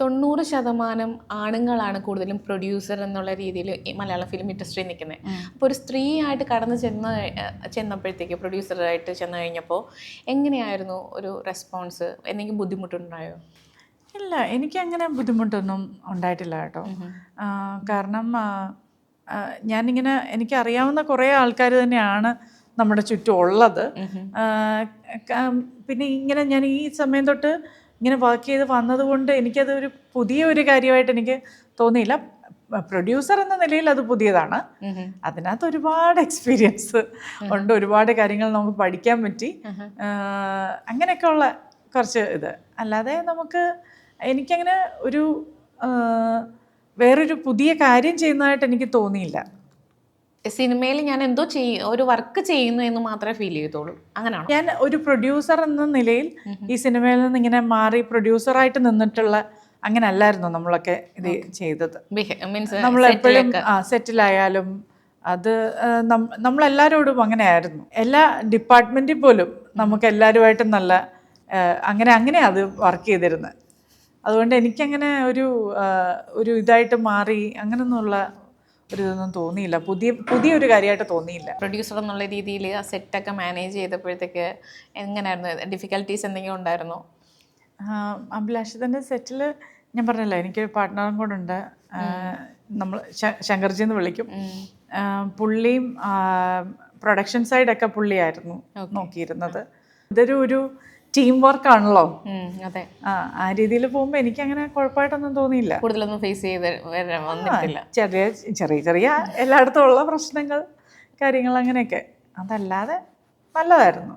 90% ആണുങ്ങളാണ് കൂടുതലും പ്രൊഡ്യൂസർ എന്നുള്ള രീതിയിൽ ഈ മലയാള ഫിലിം ഇൻഡസ്ട്രിയിൽ നിൽക്കുന്നത്. അപ്പോൾ ഒരു സ്ത്രീയായിട്ട് കടന്നു ചെന്നപ്പോഴത്തേക്ക് പ്രൊഡ്യൂസറായിട്ട് ചെന്ന് കഴിഞ്ഞപ്പോൾ എങ്ങനെയായിരുന്നു ഒരു റെസ്പോൺസ്? എന്തെങ്കിലും ബുദ്ധിമുട്ടുണ്ടായോ? ഇല്ല, എനിക്കങ്ങനെ ബുദ്ധിമുട്ടൊന്നും ഉണ്ടായിട്ടില്ല കേട്ടോ. കാരണം ഞാനിങ്ങനെ എനിക്കറിയാവുന്ന കുറേ ആൾക്കാർ തന്നെയാണ് നമ്മുടെ ചുറ്റും ഉള്ളത്. പിന്നെ ഇങ്ങനെ ഞാൻ ഈ സമയം തൊട്ട് ഇങ്ങനെ വർക്ക് ചെയ്ത് വന്നതുകൊണ്ട് എനിക്കത് ഒരു പുതിയ ഒരു കാര്യമായിട്ട് എനിക്ക് തോന്നിയില്ല. പ്രൊഡ്യൂസർ എന്ന നിലയിൽ അത് പുതിയതാണ്. അതിനകത്ത് ഒരുപാട് എക്സ്പീരിയൻസ് ഉണ്ട്, ഒരുപാട് കാര്യങ്ങൾ നമുക്ക് പഠിക്കാൻ പറ്റി. അങ്ങനെയൊക്കെ ഉള്ള കുറച്ച് ഇത് അല്ലാതെ എനിക്കങ്ങനെ ഒരു വേറൊരു പുതിയ കാര്യം ചെയ്യുന്നതായിട്ട് എനിക്ക് തോന്നിയില്ല. സിനിമയിൽ ഞാൻ എന്തോ ഒരു വർക്ക് ചെയ്യുന്നു എന്ന് മാത്രമേ ഫീൽ ചെയ്തോളൂ, അങ്ങനെയാണോ? ഞാൻ ഒരു പ്രൊഡ്യൂസർ എന്ന നിലയിൽ ഈ സിനിമയിൽ നിന്ന് ഇങ്ങനെ മാറി പ്രൊഡ്യൂസറായിട്ട് നിന്നിട്ടുള്ള അങ്ങനെ അല്ലായിരുന്നു നമ്മളൊക്കെ ഇത് ചെയ്തത്. നമ്മളെപ്പോഴും സെറ്റിലായാലും അത് നമ്മളെല്ലാവരോടും അങ്ങനെയായിരുന്നു. എല്ലാ ഡിപ്പാർട്ട്മെൻറ്റിൽ പോലും നമുക്ക് എല്ലാവരുമായിട്ടും നല്ല അങ്ങനെ അത് വർക്ക് ചെയ്തിരുന്നത്. അതുകൊണ്ട് എനിക്കങ്ങനെ ഒരു ഇതായിട്ട് മാറി അങ്ങനെയൊന്നുള്ള ഒരു ഇതൊന്നും തോന്നിയില്ല, പുതിയൊരു കാര്യമായിട്ട് തോന്നിയില്ല. പ്രൊഡ്യൂസർ എന്നുള്ള രീതിയിൽ ആ സെറ്റൊക്കെ മാനേജ് ചെയ്തപ്പോഴത്തേക്ക് എങ്ങനെയായിരുന്നു? ഡിഫിക്കൽട്ടീസ് എന്തെങ്കിലും ഉണ്ടായിരുന്നോ? അഭിലാഷിതൻ്റെ സെറ്റിൽ ഞാൻ പറഞ്ഞല്ലോ, എനിക്കൊരു പാർട്ട്ണറും കൂടെ ഉണ്ട്. നമ്മൾ ശങ്കർജി എന്ന് വിളിക്കും. പുള്ളിയും പ്രൊഡക്ഷൻ സൈഡൊക്കെ പുള്ളിയായിരുന്നു നോക്കിയിരുന്നത്. ഇതൊരു ടീം വർക്കാണല്ലോ. അതെ. ആ രീതിയിൽ പോകുമ്പോൾ എനിക്കങ്ങനെ കുഴപ്പമായിട്ടൊന്നും തോന്നിയില്ല. കൂടുതലൊന്നും ഫേസ് ചെയ്ത് വന്നിട്ടില്ല. ചെറിയ എല്ലായിടത്തും ഉള്ള പ്രശ്നങ്ങൾ, കാര്യങ്ങൾ അങ്ങനെയൊക്കെ. അതല്ലാതെ നല്ലതായിരുന്നു.